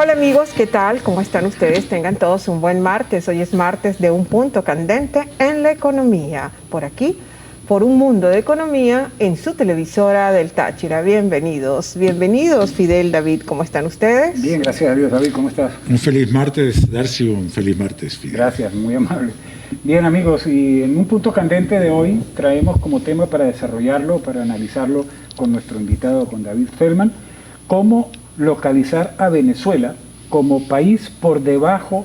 Hola amigos, ¿qué tal? ¿Cómo están ustedes? Tengan todos un buen martes. Hoy es martes de Un Punto Candente en la Economía. Por aquí, por Un Mundo de Economía en su televisora del Táchira. Bienvenidos. Bienvenidos, Fidel, David. ¿Cómo están ustedes? Bien, gracias a Dios. David, ¿cómo estás? Un feliz martes, Darcy, un feliz martes, Fidel. Gracias, muy amable. Bien, amigos, y en Un Punto Candente de hoy traemos como tema para desarrollarlo, para analizarlo con nuestro invitado, con David Feldman, cómo localizar a Venezuela como país por debajo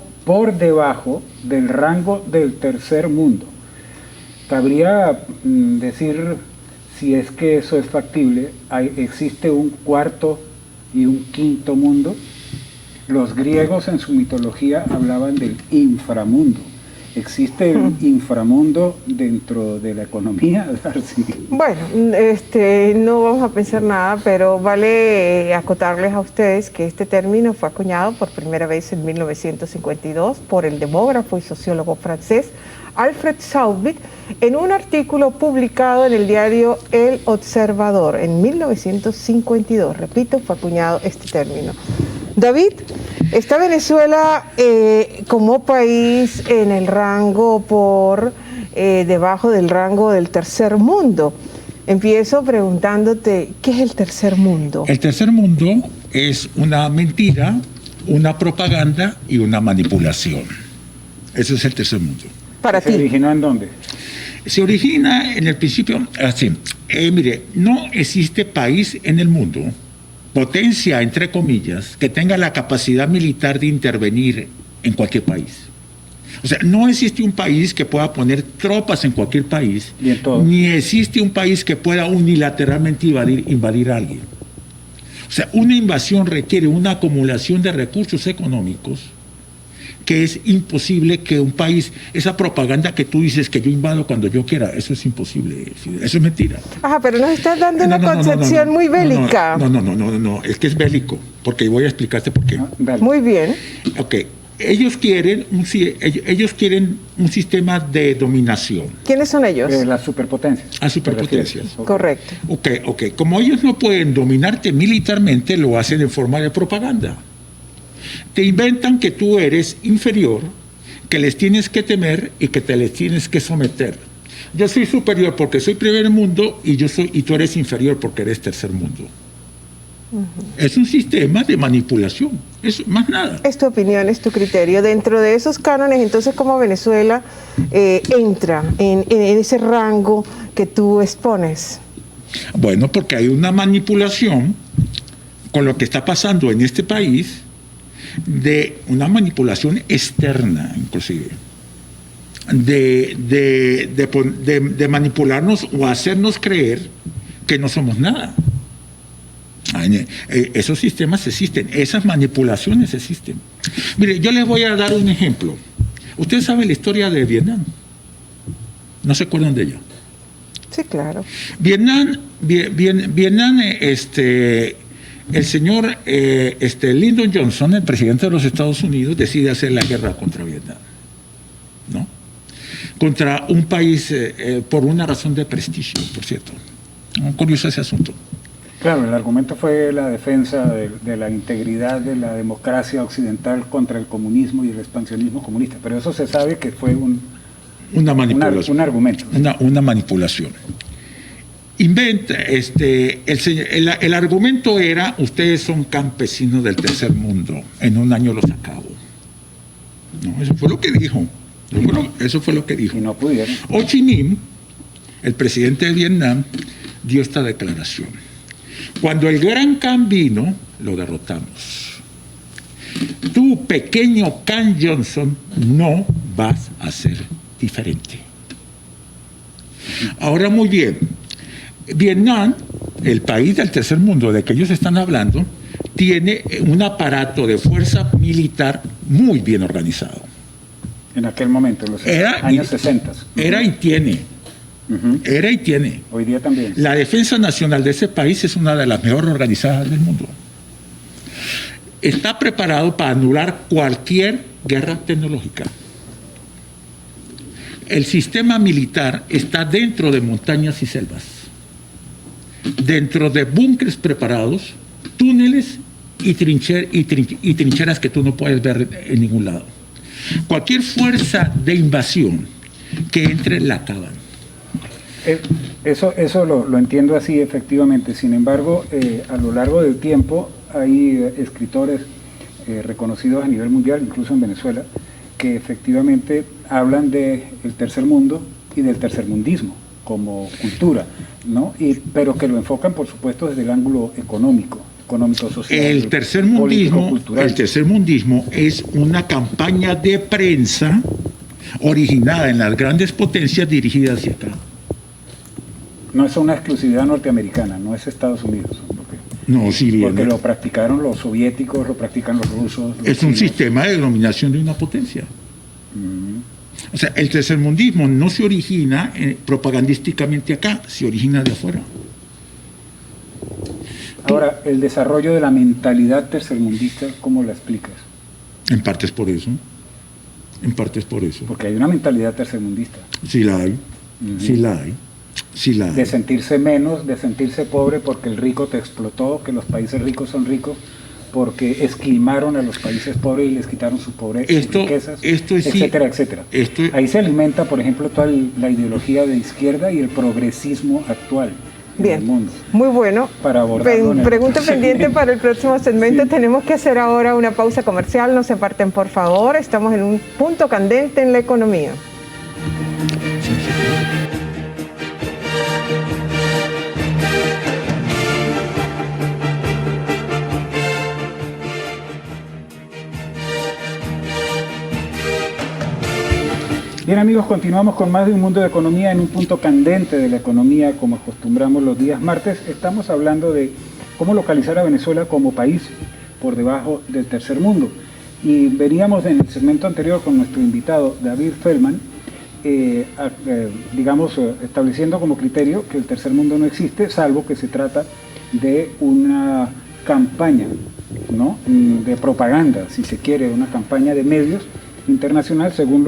del rango del tercer mundo. Cabría decir, si es que eso es factible, existe un cuarto y un quinto mundo. Los griegos en su mitología hablaban del inframundo. ¿Existe el inframundo dentro de la economía, Darcy? Bueno, no vamos a pensar nada, pero vale acotarles a ustedes que este término fue acuñado por primera vez en 1952 por el demógrafo y sociólogo francés Alfred Soubise en un artículo publicado en el diario El Observador en 1952. Repito, fue acuñado este término. David, ¿está Venezuela como país en el rango por debajo del rango del tercer mundo? Empiezo preguntándote, ¿qué es el tercer mundo? El tercer mundo es una mentira, una propaganda y una manipulación. Eso es el tercer mundo. Para ti. ¿Se originó en dónde? Se origina en el principio así. Mire, no existe país en el mundo, potencia, entre comillas, que tenga la capacidad militar de intervenir en cualquier país. O sea, no existe un país que pueda poner tropas en cualquier país, ni existe un país que pueda unilateralmente invadir a alguien. O sea, una invasión requiere una acumulación de recursos económicos que es imposible que un país, esa propaganda que tú dices que yo invado cuando yo quiera, eso es imposible, eso es mentira. Ajá, pero nos estás dando una concepción muy bélica. No, es que es bélico, porque voy a explicarte por qué. Muy bien. Ok, ellos quieren un sistema de dominación. ¿Quiénes son ellos? Las superpotencias. Las superpotencias. Correcto. Ok, como ellos no pueden dominarte militarmente, lo hacen en forma de propaganda. Te inventan que tú eres inferior, que les tienes que temer y que te les tienes que someter. Yo soy superior porque soy primer mundo y tú eres inferior porque eres tercer mundo. Es un sistema de manipulación, es más nada. Es tu opinión, es tu criterio. Dentro de esos cánones, entonces, ¿cómo Venezuela entra en ese rango que tú expones? Bueno, porque hay una manipulación con lo que está pasando en este país, de una manipulación externa, inclusive, de manipularnos o hacernos creer que no somos nada. Esos sistemas existen, esas manipulaciones existen. Mire, yo les voy a dar un ejemplo. ¿Usted sabe la historia de Vietnam? ¿No se acuerdan de ella? Sí, claro. Vietnam, el señor Lyndon Johnson, el presidente de los Estados Unidos, decide hacer la guerra contra Vietnam, ¿no? Contra un país por una razón de prestigio, por cierto. Curioso ese asunto. Claro, el argumento fue la defensa de la integridad de la democracia occidental contra el comunismo y el expansionismo comunista, pero eso se sabe que fue una manipulación, un argumento. Una manipulación. Inventa, el argumento era: ustedes son campesinos del tercer mundo, en un año los acabo. No, eso fue lo que dijo. Eso fue lo que dijo. Y no pudieron. Ho Chi Minh, el presidente de Vietnam, dio esta declaración: cuando el Gran Khan vino, lo derrotamos. Tú, pequeño Khan Johnson, no vas a ser diferente. Ahora, muy bien. Vietnam, el país del tercer mundo de que ellos están hablando, tiene un aparato de fuerza militar muy bien organizado. En aquel momento, en los años 60. Era y tiene. Era y tiene. Hoy día también. La defensa nacional de ese país es una de las mejor organizadas del mundo. Está preparado para anular cualquier guerra tecnológica. El sistema militar está dentro de montañas y selvas, dentro de búnkeres preparados, túneles y trincheras que tú no puedes ver en ningún lado. Cualquier fuerza de invasión que entre la acaban. Eso lo entiendo así, efectivamente. Sin embargo, a lo largo del tiempo hay escritores reconocidos a nivel mundial, incluso en Venezuela, que efectivamente hablan del tercer mundo y del tercermundismo como cultura, ¿no? Pero que lo enfocan, por supuesto, desde el ángulo económico, social, el tercermundismo es una campaña de prensa originada en las grandes potencias dirigida hacia acá. No es una exclusividad norteamericana, no es Estados Unidos. No, sí, bien. Porque lo practicaron los soviéticos, lo practican los rusos. Es un sistema de dominación de una potencia. O sea, el tercermundismo no se origina propagandísticamente acá, se origina de afuera. Ahora, el desarrollo de la mentalidad tercermundista, ¿cómo la explicas? En parte es por eso. En parte es por eso. Porque hay una mentalidad tercermundista. Sí la hay. Sí la hay. Sí la hay. De sentirse menos, de sentirse pobre porque el rico te explotó, que los países ricos son ricos porque esquilmaron a los países pobres y les quitaron su pobreza, sus riquezas, etcétera, etcétera. Ahí se alimenta, por ejemplo, toda la ideología de izquierda y el progresismo actual. Bien, muy bueno. Para abordarlo pregunta pendiente para el próximo segmento. Sí. Tenemos que hacer ahora una pausa comercial. No se aparten, por favor. Estamos en un punto candente en la economía. Bien, amigos, continuamos con más de Un Mundo de Economía en un punto candente de la economía, como acostumbramos los días martes. Estamos hablando de cómo localizar a Venezuela como país por debajo del tercer mundo. Y veníamos en el segmento anterior con nuestro invitado, David Feldman, estableciendo como criterio que el tercer mundo no existe, salvo que se trata de una campaña, ¿no?, de propaganda, si se quiere, una campaña de medios internacional, según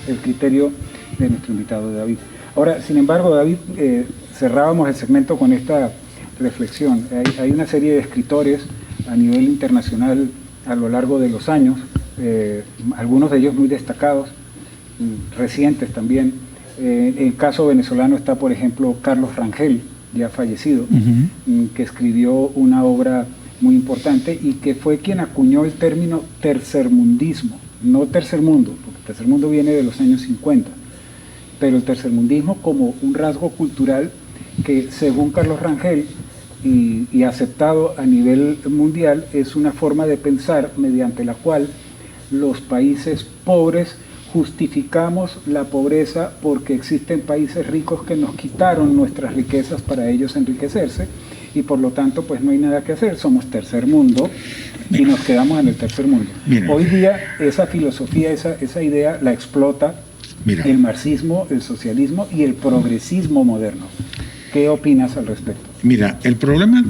el criterio de nuestro invitado David. Ahora, sin embargo, David, cerrábamos el segmento con esta reflexión. Hay una serie de escritores a nivel internacional a lo largo de los años, algunos de ellos muy destacados, recientes también. En el caso venezolano está, por ejemplo, Carlos Rangel, ya fallecido, que escribió una obra muy importante y que fue quien acuñó el término tercermundismo. No tercer mundo, porque el tercer mundo viene de los años 50, pero el tercermundismo como un rasgo cultural que, según Carlos Rangel, y aceptado a nivel mundial, es una forma de pensar mediante la cual los países pobres justificamos la pobreza porque existen países ricos que nos quitaron nuestras riquezas para ellos enriquecerse, y por lo tanto pues no hay nada que hacer, somos tercer mundo y nos quedamos en el tercer mundo. Hoy día esa filosofía, esa idea la explota el marxismo, el socialismo y el progresismo moderno. ¿Qué opinas al respecto? Mira, el problema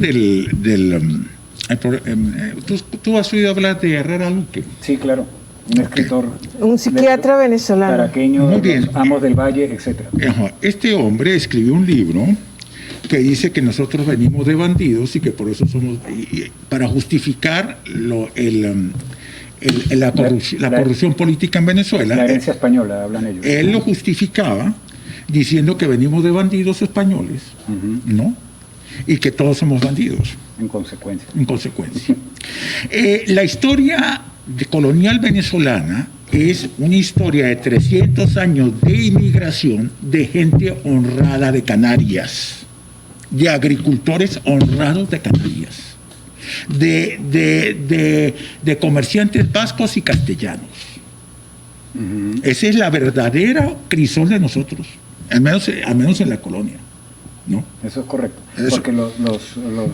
¿tú has oído hablar de Herrera Luque? Sí, claro. Un escritor, un psiquiatra venezolano, caraqueño, muy bien. Los Amos del Valle, etc. Este hombre escribió un libro que dice que nosotros venimos de bandidos y que por eso somos, para justificar la corrupción política en Venezuela. La herencia española, hablan ellos. Él lo justificaba diciendo que venimos de bandidos españoles, ¿no? Y que todos somos bandidos. En consecuencia. En consecuencia. La historia colonial venezolana es una historia de 300 años de inmigración de gente honrada de Canarias, de agricultores honrados de Canarias, de comerciantes vascos y castellanos. Esa es la verdadera crisol de nosotros, al menos en la colonia, ¿no? Eso es correcto. Porque los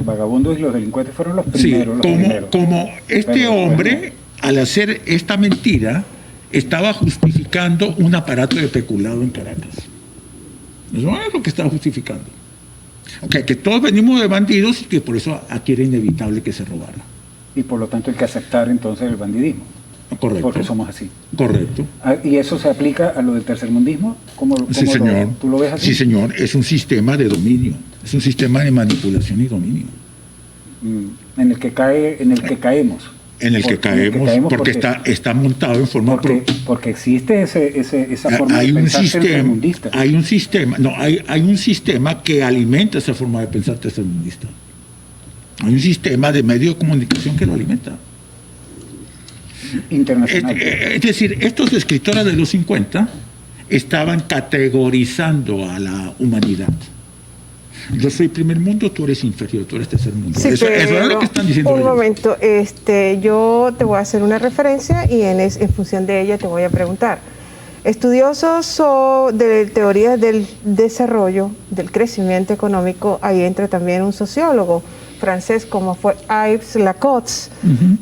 vagabundos y los delincuentes fueron los primeros. Sí, como este hombre, al hacer esta mentira, estaba justificando un aparato de peculado en Caracas. Eso es lo que estaba justificando. Okay, que todos venimos de bandidos y que por eso aquí era inevitable que se robara. Y por lo tanto hay que aceptar entonces el bandidismo. Correcto. Porque somos así. Correcto. ¿Y eso se aplica a lo del tercermundismo? Sí, señor. ¿Tú lo ves así? Sí, señor. Es un sistema de dominio. Es un sistema de manipulación y dominio. en el que caemos. En el que caemos porque está montado en forma... Porque existe esa forma de pensar tercermundista. Hay un sistema que alimenta esa forma de pensar tercermundista. Hay un sistema de medios de comunicación que lo alimenta. Internacional. Es decir, estos escritores de los 50 estaban categorizando a la humanidad. Yo soy primer mundo, tú eres inferior, tú eres tercer mundo. Sí, eso es lo que están diciendo. Un momento, yo te voy a hacer una referencia y en función de ella te voy a preguntar. Estudiosos de teorías del desarrollo, del crecimiento económico, ahí entra también un sociólogo francés como fue Yves Lacoste,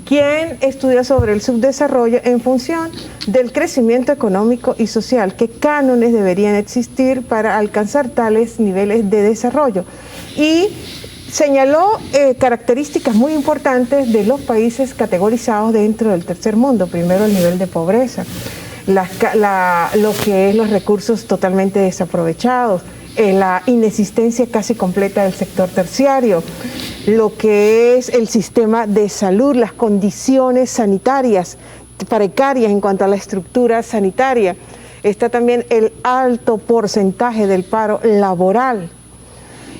quien estudia sobre el subdesarrollo en función del crecimiento económico y social, qué cánones deberían existir para alcanzar tales niveles de desarrollo. Y señaló características muy importantes de los países categorizados dentro del tercer mundo. Primero, el nivel de pobreza, lo que es los recursos totalmente desaprovechados, la inexistencia casi completa del sector terciario, lo que es el sistema de salud, las condiciones sanitarias precarias en cuanto a la estructura sanitaria. Está también el alto porcentaje del paro laboral.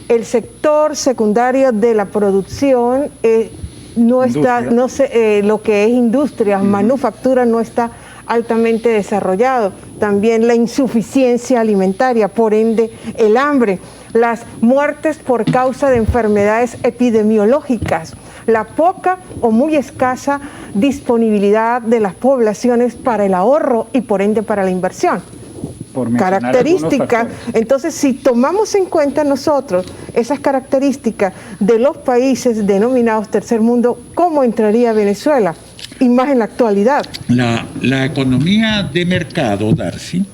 El sector secundario de la producción lo que es industria, manufactura no está altamente desarrollado. También la insuficiencia alimentaria, por ende el hambre, las muertes por causa de enfermedades epidemiológicas, la poca o muy escasa disponibilidad de las poblaciones para el ahorro y por ende para la inversión. Características. Entonces, si tomamos en cuenta nosotros esas características de los países denominados tercer mundo, ¿cómo entraría Venezuela? Y más en la actualidad. La economía de mercado, Darcy,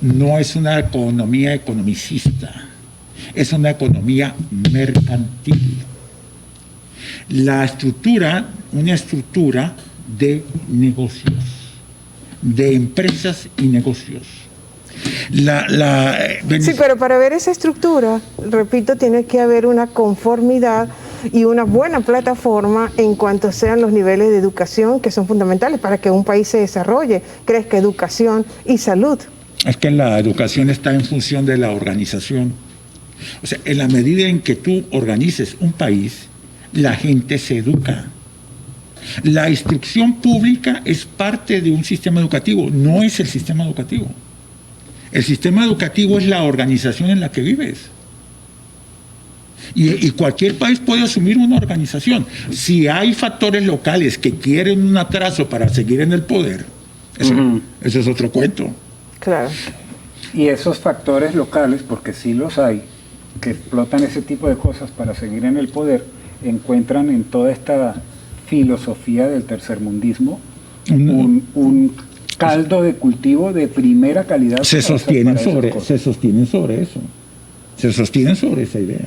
no es una economía economicista, es una economía mercantil. Una estructura de negocios, de empresas y negocios. Sí, pero para ver esa estructura, repito, tiene que haber una conformidad y una buena plataforma en cuanto sean los niveles de educación que son fundamentales para que un país se desarrolle, crezca educación y salud. Es que la educación está en función de la organización. O sea, en la medida en que tú organices un país, la gente se educa. La instrucción pública es parte de un sistema educativo, no es el sistema educativo. El sistema educativo es la organización en la que vives. Y cualquier país puede asumir una organización. Si hay factores locales que quieren un atraso para seguir en el poder, eso es otro cuento. Claro. Y esos factores locales, porque sí los hay, que explotan ese tipo de cosas para seguir en el poder, encuentran en toda esta filosofía del tercermundismo un caldo de cultivo de primera calidad. Se sostienen sobre eso. Se sostienen sobre esa idea.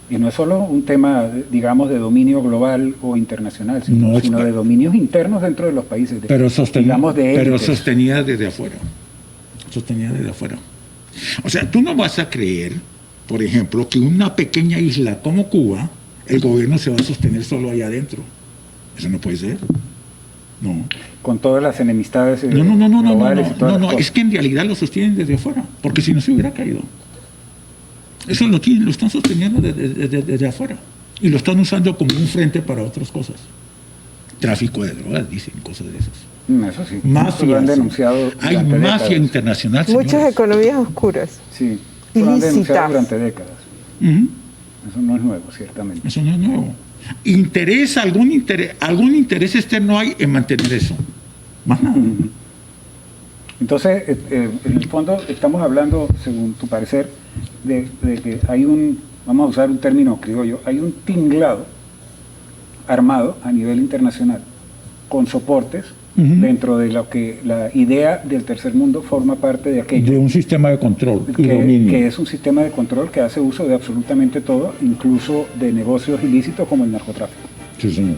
Y no es solo un tema, digamos, de dominio global o internacional, sino de dominios internos dentro de los países. Pero sostenida desde afuera. O sea, tú no vas a creer, por ejemplo, que una pequeña isla como Cuba, el gobierno se va a sostener solo allá adentro. Eso no puede ser. No. Con todas las enemistades globales y todas las cosas. Es que en realidad lo sostienen desde afuera, porque si no se hubiera caído. Eso lo están sosteniendo desde afuera y lo están usando como un frente para otras cosas. Tráfico de drogas, dicen, cosas de esas. Eso sí. Mafia, lo han denunciado. Hay mafia internacional. Muchas señores. Economías oscuras. Sí, lo han denunciado durante décadas. Eso no es nuevo, ciertamente. Eso no es nuevo. Algún interés externo hay en mantener eso. Más nada. Entonces, en el fondo estamos hablando, según tu parecer, de que hay vamos a usar un término criollo, hay un tinglado armado a nivel internacional con soportes dentro de lo que la idea del tercer mundo forma parte de aquello. De un sistema de control y dominio. Que es un sistema de control que hace uso de absolutamente todo, incluso de negocios ilícitos como el narcotráfico. Sí, señor.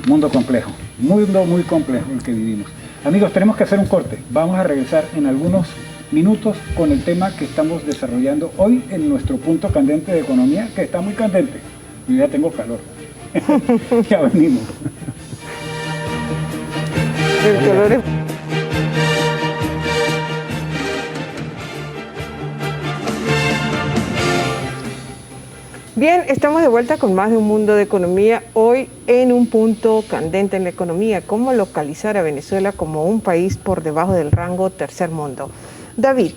Mundo complejo, muy complejo el que vivimos. Amigos, tenemos que hacer un corte. Vamos a regresar en algunos minutos con el tema que estamos desarrollando hoy en nuestro punto candente de economía, que está muy candente. Yo ya tengo calor. Ya venimos. El color es... Bien, estamos de vuelta con más de Un Mundo de Economía. Hoy en un punto candente en la economía, cómo localizar a Venezuela como un país por debajo del rango tercer mundo. David,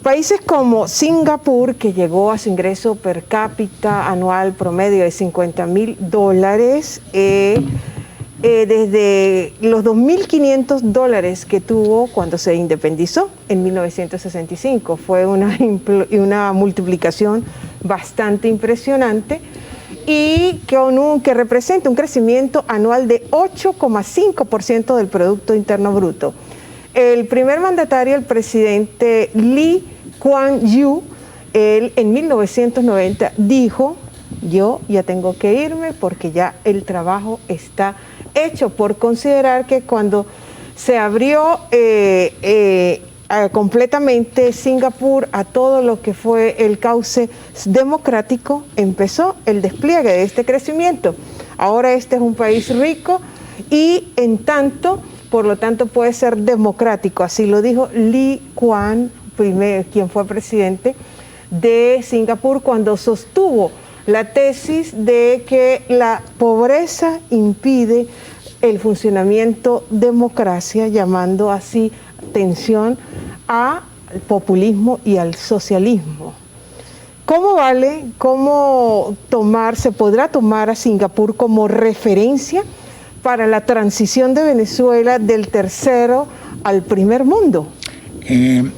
países como Singapur, que llegó a su ingreso per cápita anual promedio de $50,000, desde los $2.500 que tuvo cuando se independizó en 1965. Fue una multiplicación bastante impresionante y que representa un crecimiento anual de 8,5% del Producto Interno Bruto. El primer mandatario, el presidente Lee Kuan Yew, él en 1990 dijo: yo ya tengo que irme porque ya el trabajo está hecho, por considerar que cuando se abrió completamente Singapur a todo lo que fue el cauce democrático, empezó el despliegue de este crecimiento. Ahora este es un país rico y por lo tanto puede ser democrático, así lo dijo Lee Kuan, quien fue presidente de Singapur, cuando sostuvo la tesis de que la pobreza impide el funcionamiento democracia, llamando así atención al populismo y al socialismo. ¿Se podrá tomar a Singapur como referencia para la transición de Venezuela del tercero al primer mundo? En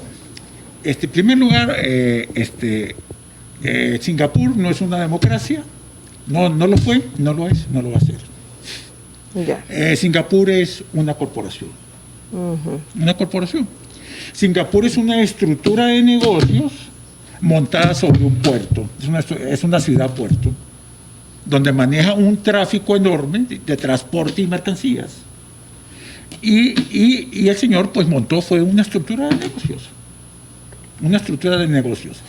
primer lugar, Singapur no es una democracia, no lo fue, no lo es, no lo va a ser. Ya. Singapur es una corporación. Una corporación. Singapur es una estructura de negocios montada sobre un puerto. Es una ciudad-puerto, donde maneja un tráfico enorme de transporte y mercancías. Y el señor pues fue una estructura de negocios. Una estructura de negocios.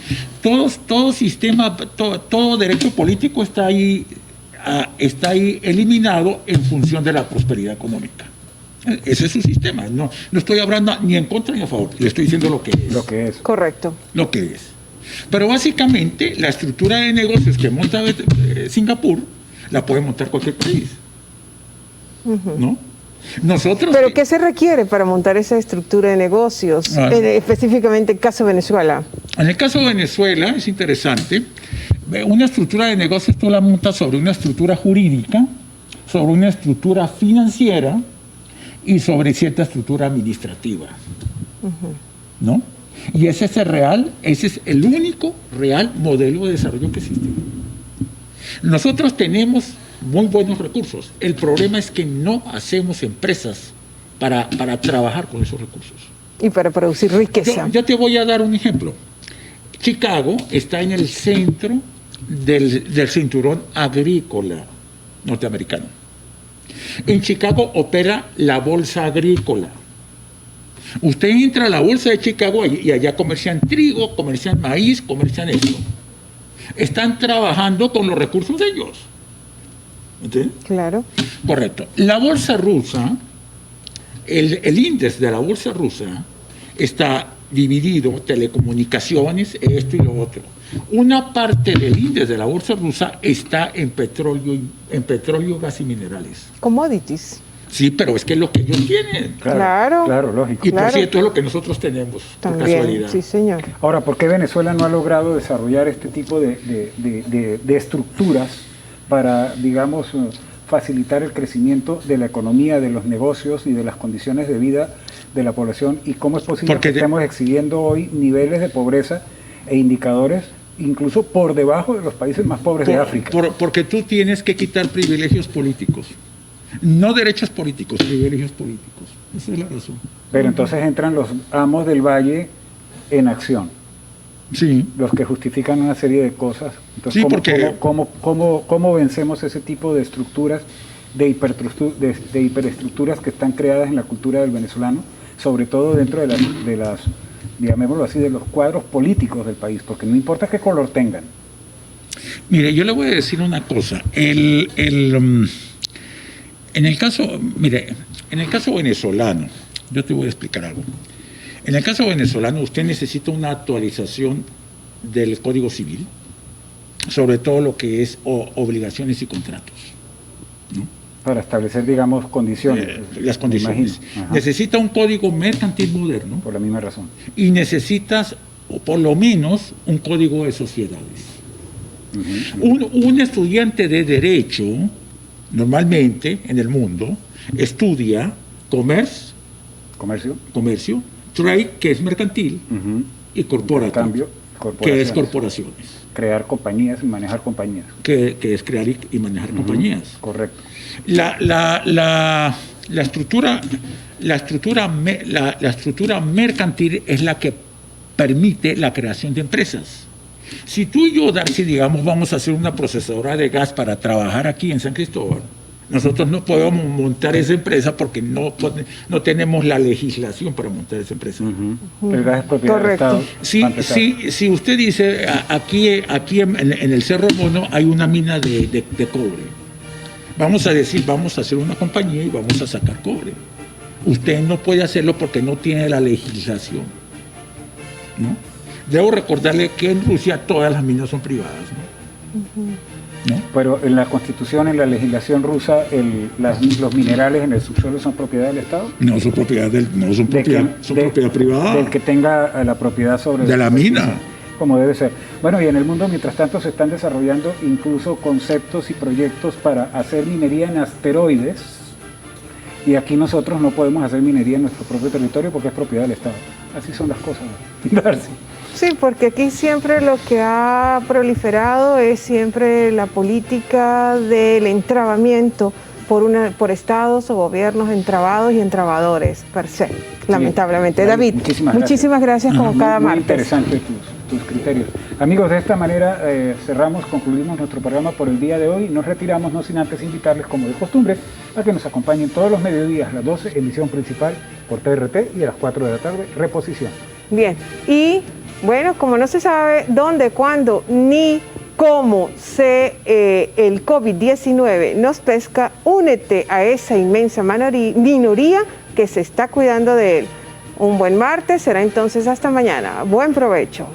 Todo sistema, todo derecho político está ahí eliminado en función de la prosperidad económica. Ese es su sistema. No estoy hablando ni en contra ni a favor. Le estoy diciendo lo que es. Lo que es. Correcto. Lo que es. Pero básicamente la estructura de negocios que monta Singapur la puede montar cualquier país. ¿No? ¿Pero qué se requiere para montar esa estructura de negocios, específicamente en el caso de Venezuela? En el caso de Venezuela es interesante. Una estructura de negocios tú la montas sobre una estructura jurídica, sobre una estructura financiera y sobre cierta estructura administrativa. ¿No? Y ese es el único real modelo de desarrollo que existe. Nosotros tenemos muy buenos recursos. El problema es que no hacemos empresas para trabajar con esos recursos. Y para producir riqueza. Yo te voy a dar un ejemplo. Chicago está en el centro del cinturón agrícola norteamericano. En Chicago opera la bolsa agrícola. Usted entra a la bolsa de Chicago y allá comercian trigo, comercian maíz, comercian esto. Están trabajando con los recursos de ellos. ¿Entiendes? Claro. Correcto. La bolsa rusa, el índice de la bolsa rusa está dividido, telecomunicaciones, esto y lo otro. Una parte del índice de la bolsa rusa está en petróleo, gas y minerales. Commodities. Sí, pero es que es lo que ellos tienen. Claro, lógico. Y por cierto es lo que nosotros tenemos, también, por casualidad. Sí, señor. Ahora, ¿por qué Venezuela no ha logrado desarrollar este tipo de estructuras para, digamos, facilitar el crecimiento de la economía, de los negocios y de las condiciones de vida de la población? ¿Y cómo es posible que estemos exhibiendo hoy niveles de pobreza e indicadores incluso por debajo de los países más pobres de África? Porque tú tienes que quitar privilegios políticos. No derechos políticos, privilegios políticos. Esa es la razón. Pero entonces entran los amos del valle en acción. Sí. Los que justifican una serie de cosas. Entonces, sí, ¿cómo vencemos ese tipo de estructuras, de hiperestructuras que están creadas en la cultura del venezolano, sobre todo dentro de las, llamémoslo así, de los cuadros políticos del país? Porque no importa qué color tengan. Mire, yo le voy a decir una cosa. En el caso, mire, en el caso venezolano, yo te voy a explicar algo. En el caso venezolano, usted necesita una actualización del Código Civil, sobre todo lo que es obligaciones y contratos, ¿no? Para establecer, digamos, condiciones. Las condiciones. Necesita un código mercantil moderno. Por la misma razón. Y necesitas, o por lo menos, un código de sociedades. Un estudiante de Derecho, normalmente, en el mundo, estudia comercio, trade, que es mercantil, y corporativo, que es corporaciones. Crear compañías y manejar compañías. Que es crear y manejar compañías. Correcto. La estructura mercantil es la que permite la creación de empresas. Si tú y yo, Darcy, digamos, vamos a hacer una procesadora de gas para trabajar aquí en San Cristóbal, nosotros no podemos montar esa empresa porque no tenemos la legislación para montar esa empresa. El gas es propiedad del Estado. Si usted dice, aquí en el Cerro Mono hay una mina de cobre, vamos a decir, vamos a hacer una compañía y vamos a sacar cobre. Usted no puede hacerlo porque no tiene la legislación, ¿no? Debo recordarle que en Rusia todas las minas son privadas, ¿no? ¿No? Pero en la Constitución, en la legislación rusa, los minerales en el subsuelo son propiedad del Estado. No son propiedad propiedad privada. Del que tenga la propiedad sobre de la mina. Como debe ser. Bueno, y en el mundo, mientras tanto, se están desarrollando incluso conceptos y proyectos para hacer minería en asteroides. Y aquí nosotros no podemos hacer minería en nuestro propio territorio porque es propiedad del Estado. Así son las cosas, Darcy. Sí, porque aquí siempre lo que ha proliferado es siempre la política del entrabamiento por estados o gobiernos entrabados y entrabadores per se, lamentablemente. David, muchísimas gracias como cada martes. Muy interesantes tus criterios. Amigos, de esta manera concluimos nuestro programa por el día de hoy. Nos retiramos, no sin antes invitarles, como de costumbre, a que nos acompañen todos los mediodías, a las 12, emisión principal por TRT, y a las 4 de la tarde, reposición. Bien, y bueno, como no se sabe dónde, cuándo, ni cómo el COVID-19 nos pesca, únete a esa inmensa minoría que se está cuidando de él. Un buen martes, será entonces hasta mañana. Buen provecho.